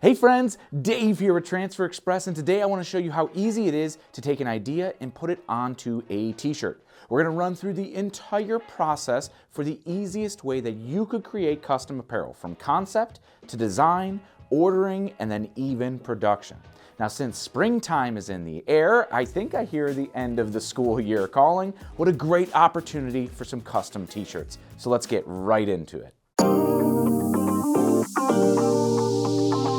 Hey friends, Dave here with Transfer Express, and today I want to show you how easy it is to take an idea and put it onto a t-shirt. We're going to run through the entire process for the easiest way that you could create custom apparel, from concept to design, ordering, and then even production. Now, since springtime is in the air, I think I hear the end of the school year calling. What a great opportunity for some custom t-shirts. So let's get right into it.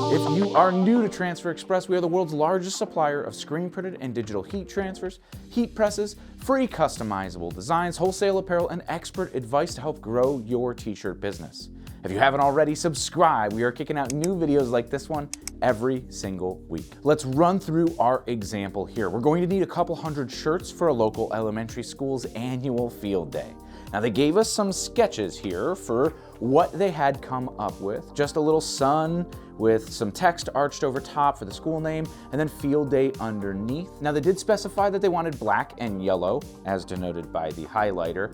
If you are new to Transfer Express, we are the world's largest supplier of screen printed and digital heat transfers, heat presses, free customizable designs, wholesale apparel, and expert advice to help grow your t-shirt business. If you haven't already, subscribe. We are kicking out new videos like this one every single week. Let's run through our example here. We're going to need a couple hundred shirts for a local elementary school's annual field day. Now, they gave us some sketches here for what they had come up with. Just a little sun with some text arched over top for the school name, and then field day underneath. Now, they did specify that they wanted black and yellow, as denoted by the highlighter,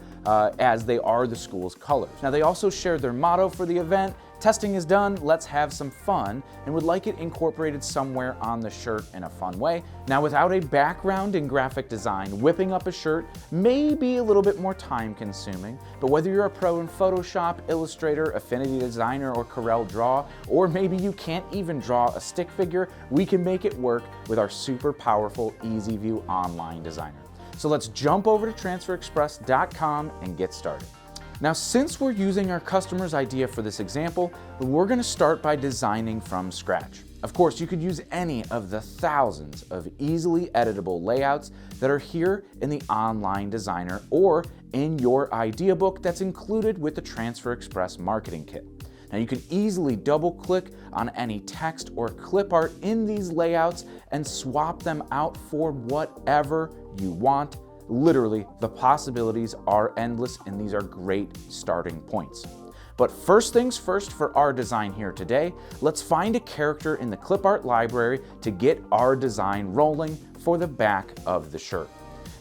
as they are the school's colors. Now, they also shared their motto for the event: testing is done, let's have some fun, and would like it incorporated somewhere on the shirt in a fun way. Now, without a background in graphic design, whipping up a shirt may be a little bit more time consuming, but whether you're a pro in Photoshop, Illustrator, Affinity Designer, or Corel Draw, or maybe you can't even draw a stick figure, we can make it work with our super powerful EasyView online designer. So let's jump over to transferexpress.com and get started. Now, since we're using our customer's idea for this example, we're going to start by designing from scratch. Of course, you could use any of the thousands of easily editable layouts that are here in the online designer or in your idea book that's included with the Transfer Express marketing kit. Now, you can easily double-click on any text or clip art in these layouts and swap them out for whatever you want. Literally, the possibilities are endless, and these are great starting points. But first things first, for our design here today, let's find a character in the clip art library to get our design rolling for the back of the shirt.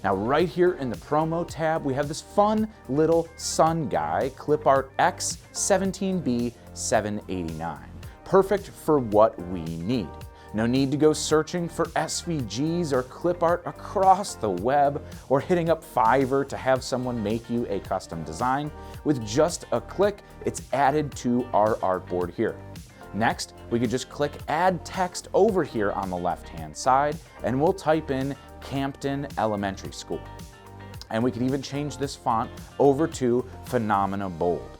Now, right here in the promo tab, we have this fun little sun guy, clip art X17B789. Perfect for what we need. No need to go searching for SVGs or clip art across the web or hitting up Fiverr to have someone make you a custom design. With just a click, it's added to our artboard here. Next, we could just click Add Text over here on the left-hand side, and we'll type in Campton Elementary School. And we could even change this font over to Phenomena Bold.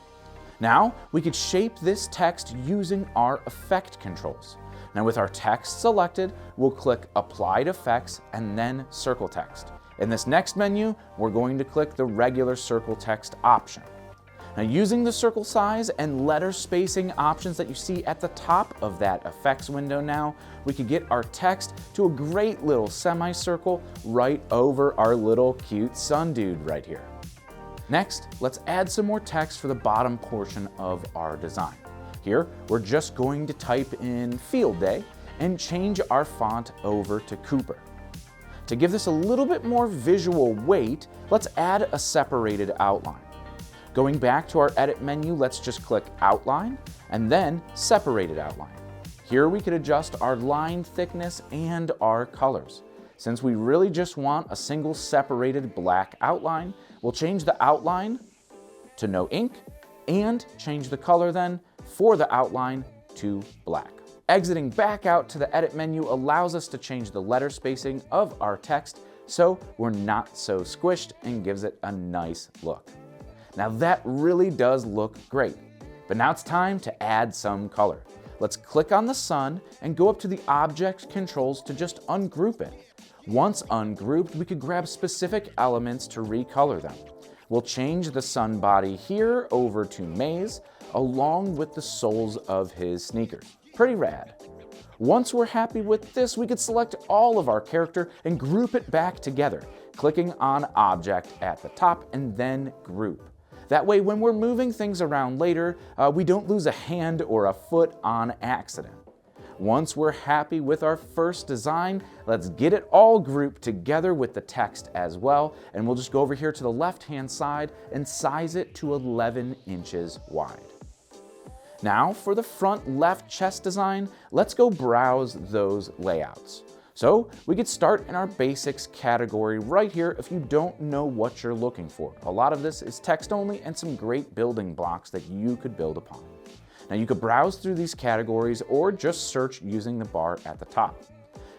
Now, we could shape this text using our effect controls. Now, with our text selected, we'll click Applied Effects and then Circle Text. In this next menu, we're going to click the regular circle text option. Now, using the circle size and letter spacing options that you see at the top of that effects window now, we could get our text to a great little semicircle right over our little cute sun dude right here. Next, let's add some more text for the bottom portion of our design. Here, we're just going to type in Field Day and change our font over to Cooper. To give this a little bit more visual weight, let's add a separated outline. Going back to our edit menu, let's just click Outline and then Separated Outline. Here we could adjust our line thickness and our colors. Since we really just want a single separated black outline, we'll change the outline to no ink and change the color then for the outline to black. Exiting back out to the edit menu allows us to change the letter spacing of our text so we're not so squished and gives it a nice look. Now, that really does look great, but now it's time to add some color. Let's click on the sun and go up to the object controls to just ungroup it. Once ungrouped, we could grab specific elements to recolor them. We'll change the sun body here over to maize, along with the soles of his sneakers. Pretty rad. Once we're happy with this, we could select all of our character and group it back together, clicking on Object at the top and then Group. That way, when we're moving things around later, we don't lose a hand or a foot on accident. Once we're happy with our first design, let's get it all grouped together with the text as well, and we'll just go over here to the left-hand side and size it to 11 inches wide. Now for the front left chest design, let's go browse those layouts. So we could start in our basics category right here if you don't know what you're looking for. A lot of this is text only and some great building blocks that you could build upon. Now you could browse through these categories or just search using the bar at the top.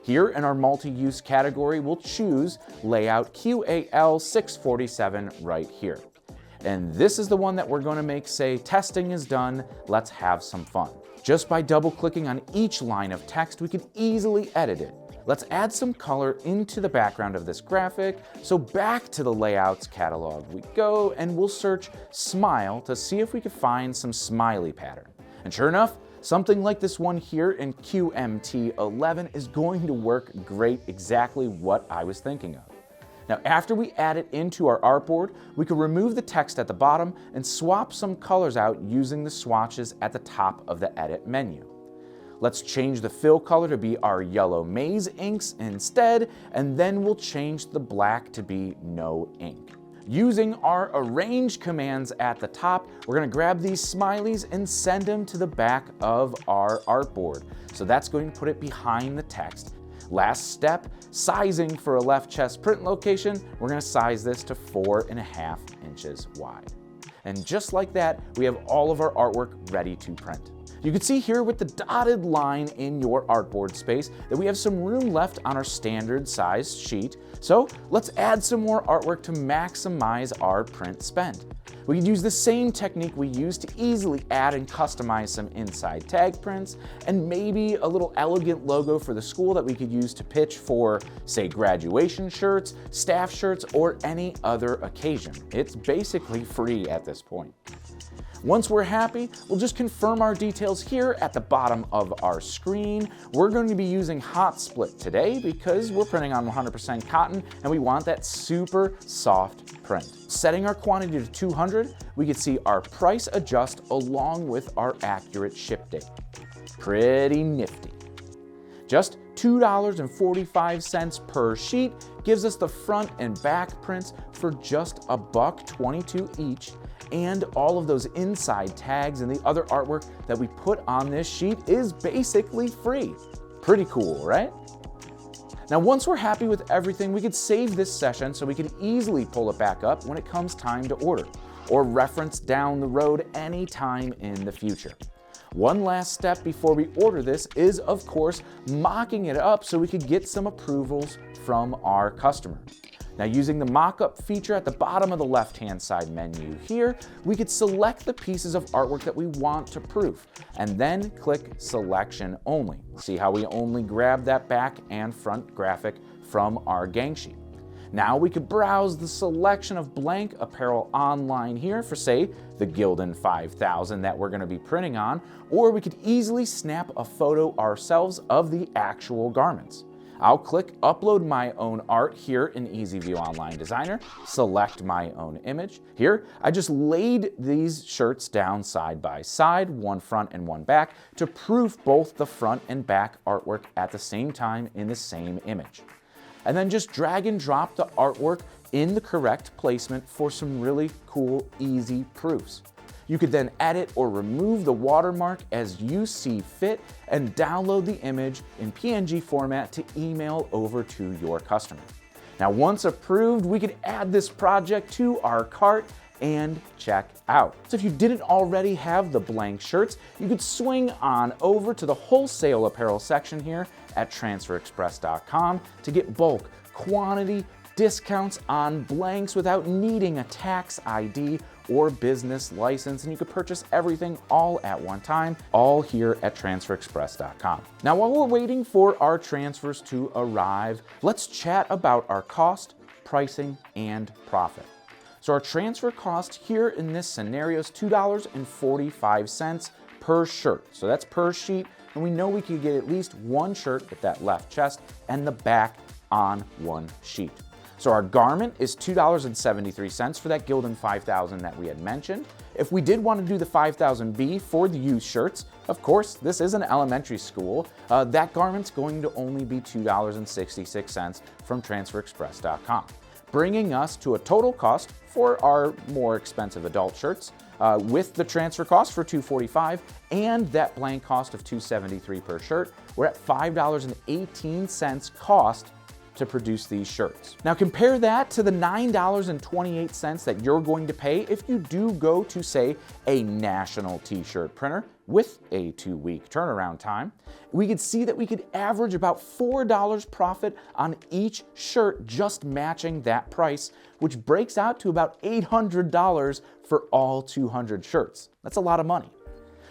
Here in our multi-use category, we'll choose Layout QAL647 right here. And this is the one that we're going to make say, testing is done, let's have some fun. Just by double-clicking on each line of text, we can easily edit it. Let's add some color into the background of this graphic. So back to the Layouts catalog we go, and we'll search Smile to see if we can find some smiley pattern. And sure enough, something like this one here in QMT11 is going to work great, exactly what I was thinking of. Now, after we add it into our artboard, we can remove the text at the bottom and swap some colors out using the swatches at the top of the edit menu. Let's change the fill color to be our yellow maize inks instead, and then we'll change the black to be no ink. Using our arrange commands at the top, we're going to grab these smileys and send them to the back of our artboard. So that's going to put it behind the text. Last step, sizing for a left chest print location. We're going to size this to 4.5 inches wide. And just like that, we have all of our artwork ready to print. You can see here with the dotted line in your artboard space that we have some room left on our standard size sheet. So let's add some more artwork to maximize our print spend. We could use the same technique we used to easily add and customize some inside tag prints and maybe a little elegant logo for the school that we could use to pitch for, say, graduation shirts, staff shirts, or any other occasion. It's basically free at this point. Once we're happy, we'll just confirm our details here at the bottom of our screen. We're going to be using hot split today because we're printing on 100% cotton and we want that super soft print. Setting our quantity to 200, we can see our price adjust along with our accurate ship date. Pretty nifty. Just $2.45 per sheet gives us the front and back prints for just $1.22 each. And all of those inside tags and the other artwork that we put on this sheet is basically free. Pretty cool, right? Now, once we're happy with everything, we could save this session so we can easily pull it back up when it comes time to order, or reference down the road anytime in the future. One last step before we order this is, of course, mocking it up so we could get some approvals from our customer. Now, using the mock-up feature at the bottom of the left-hand side menu here, we could select the pieces of artwork that we want to proof, and then click Selection Only. See how we only grab that back and front graphic from our gang sheet. Now we could browse the selection of blank apparel online here for, say, the Gildan 5000 that we're going to be printing on, or we could easily snap a photo ourselves of the actual garments. I'll click Upload My Own Art here in EasyView Online Designer, select my own image. Here, I just laid these shirts down side by side, one front and one back, to proof both the front and back artwork at the same time in the same image. And then just drag and drop the artwork in the correct placement for some really cool, easy proofs. You could then edit or remove the watermark as you see fit and download the image in PNG format to email over to your customer. Now, once approved, we could add this project to our cart and check out. So if you didn't already have the blank shirts, you could swing on over to the wholesale apparel section here at transferexpress.com to get bulk, quantity, discounts on blanks without needing a tax ID or business license, and you could purchase everything all at one time, all here at transferexpress.com. Now, while we're waiting for our transfers to arrive, let's chat about our cost, pricing, and profit. So our transfer cost here in this scenario is $2.45 per shirt. So that's per sheet, and we know we could get at least one shirt with that left chest and the back on one sheet. So our garment is $2.73 for that Gildan 5000 that we had mentioned. If we did want to do the 5000B for the used shirts, of course, this is an elementary school, that garment's going to only be $2.66 from transferexpress.com, bringing us to a total cost for our more expensive adult shirts With the transfer cost for $245 and that blank cost of $273 per shirt, we're at $5.18 cost to produce these shirts. Now compare that to the $9.28 that you're going to pay if you do go to, say, a national t-shirt printer with a 2-week turnaround time. We could see that we could average about $4 profit on each shirt just matching that price, which breaks out to about $800 for all 200 shirts. That's a lot of money.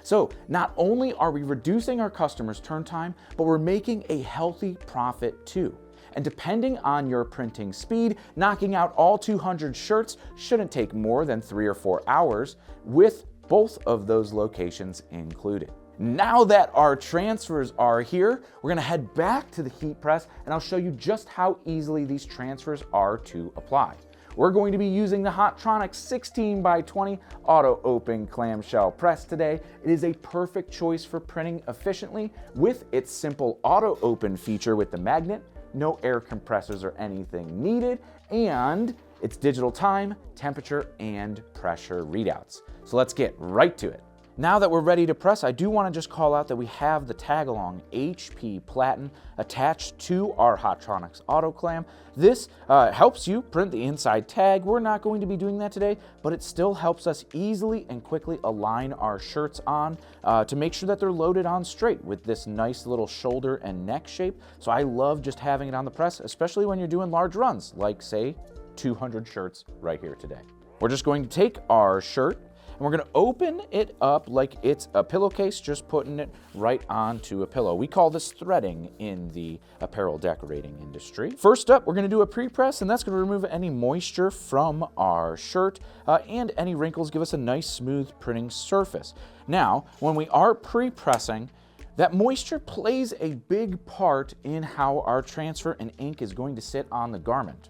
So not only are we reducing our customers' turn time, but we're making a healthy profit too. And depending on your printing speed, knocking out all 200 shirts shouldn't take more than 3 or 4 hours, with both of those locations included. Now that our transfers are here, we're gonna head back to the heat press and I'll show you just how easily these transfers are to apply. We're going to be using the Hottronic 16x20 auto open clamshell press today. It is a perfect choice for printing efficiently with its simple auto open feature with the magnet, no air compressors or anything needed, and its digital time, temperature, and pressure readouts. So let's get right to it. Now that we're ready to press, I do want to just call out that we have the tag-along HP Platen attached to our Hottronics autoclam. This helps you print the inside tag. We're not going to be doing that today, but it still helps us easily and quickly align our shirts on to make sure that they're loaded on straight with this nice little shoulder and neck shape. So I love just having it on the press, especially when you're doing large runs, like say 200 shirts right here today. We're just going to take our shirt and we're gonna open it up like it's a pillowcase, just putting it right onto a pillow. We call this threading in the apparel decorating industry. First up, we're gonna do a pre-press, and that's gonna remove any moisture from our shirt and any wrinkles, give us a nice smooth printing surface. Now, when we are pre-pressing, that moisture plays a big part in how our transfer and ink is going to sit on the garment.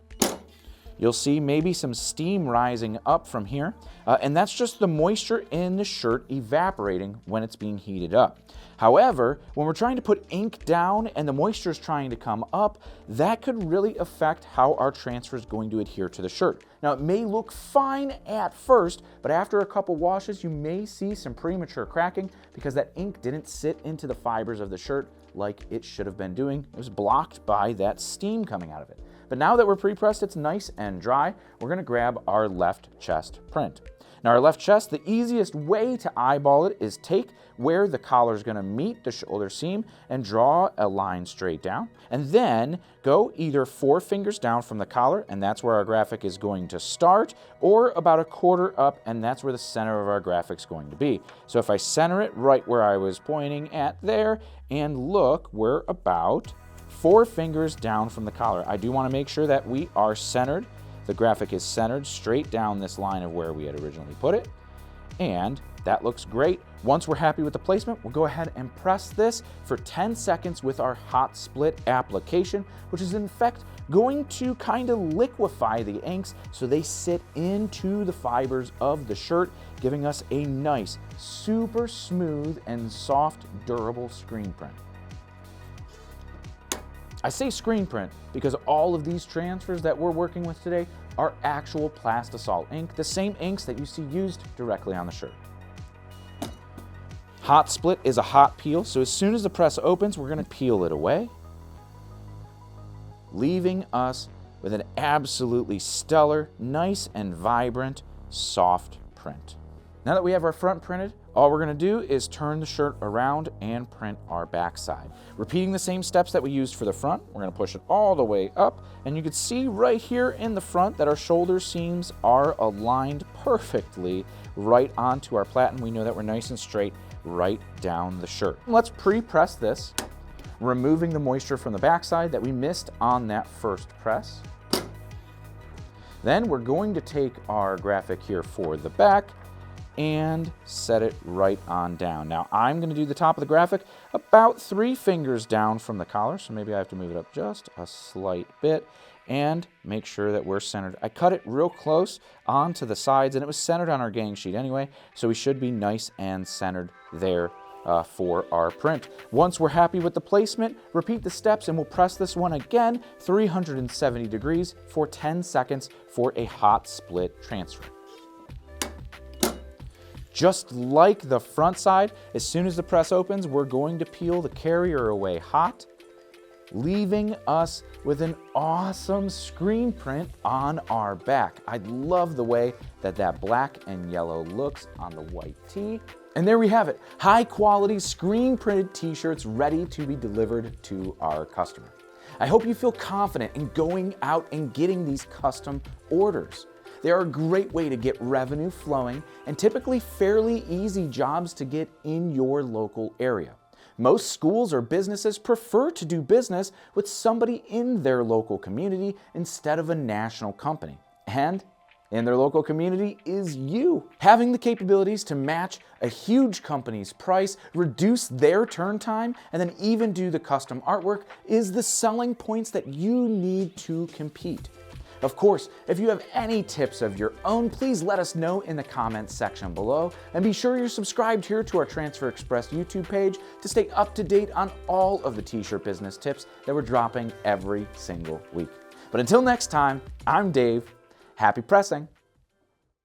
You'll see maybe some steam rising up from here, and that's just the moisture in the shirt evaporating when it's being heated up. However, when we're trying to put ink down and the moisture is trying to come up, that could really affect how our transfer is going to adhere to the shirt. Now, it may look fine at first, but after a couple washes, you may see some premature cracking because that ink didn't sit into the fibers of the shirt like it should have been doing. It was blocked by that steam coming out of it. But now that we're pre-pressed, it's nice and dry, we're gonna grab our left chest print. Now our left chest, the easiest way to eyeball it is take where the collar is gonna meet the shoulder seam and draw a line straight down, and then go either 4 fingers down from the collar, and that's where our graphic is going to start, or about a quarter up, and that's where the center of our graphic's going to be. So if I center it right where I was pointing at there, and look, we're about 4 fingers down from the collar. I do want to make sure that we are centered. The graphic is centered straight down this line of where we had originally put it. And that looks great. Once we're happy with the placement, we'll go ahead and press this for 10 seconds with our hot split application, which is in fact going to kind of liquefy the inks so they sit into the fibers of the shirt, giving us a nice, super smooth and soft, durable screen print. I say screen print because all of these transfers that we're working with today are actual plastisol ink, the same inks that you see used directly on the shirt. Hot split is a hot peel, so as soon as the press opens, we're gonna peel it away, leaving us with an absolutely stellar, nice and vibrant, soft print. Now that we have our front printed, all we're gonna do is turn the shirt around and print our backside. Repeating the same steps that we used for the front, we're gonna push it all the way up, and you can see right here in the front that our shoulder seams are aligned perfectly right onto our platen. We know that we're nice and straight right down the shirt. Let's pre-press this, removing the moisture from the backside that we missed on that first press. Then we're going to take our graphic here for the back and set it right on down. Now I'm going to do the top of the graphic about 3 fingers down from the collar, so maybe I have to move it up just a slight bit and make sure that we're centered. I cut it real close onto the sides and it was centered on our gang sheet anyway, so we should be nice and centered there for our print. Once we're happy with the placement, repeat the steps and we'll press this one again 370 degrees for 10 seconds for a hot split transfer. Just like the front side, as soon as the press opens, we're going to peel the carrier away hot, leaving us with an awesome screen print on our back. I love the way that black and yellow looks on the white tee. And there we have it, high quality screen printed t-shirts ready to be delivered to our customer. I hope you feel confident in going out and getting these custom orders. They are a great way to get revenue flowing and typically fairly easy jobs to get in your local area. Most schools or businesses prefer to do business with somebody in their local community instead of a national company. And in their local community is you. Having the capabilities to match a huge company's price, reduce their turn time, and then even do the custom artwork is the selling points that you need to compete. Of course, if you have any tips of your own, please let us know in the comments section below, and be sure you're subscribed here to our Transfer Express YouTube page to stay up to date on all of the t-shirt business tips that we're dropping every single week. But until next time, I'm Dave. Happy pressing!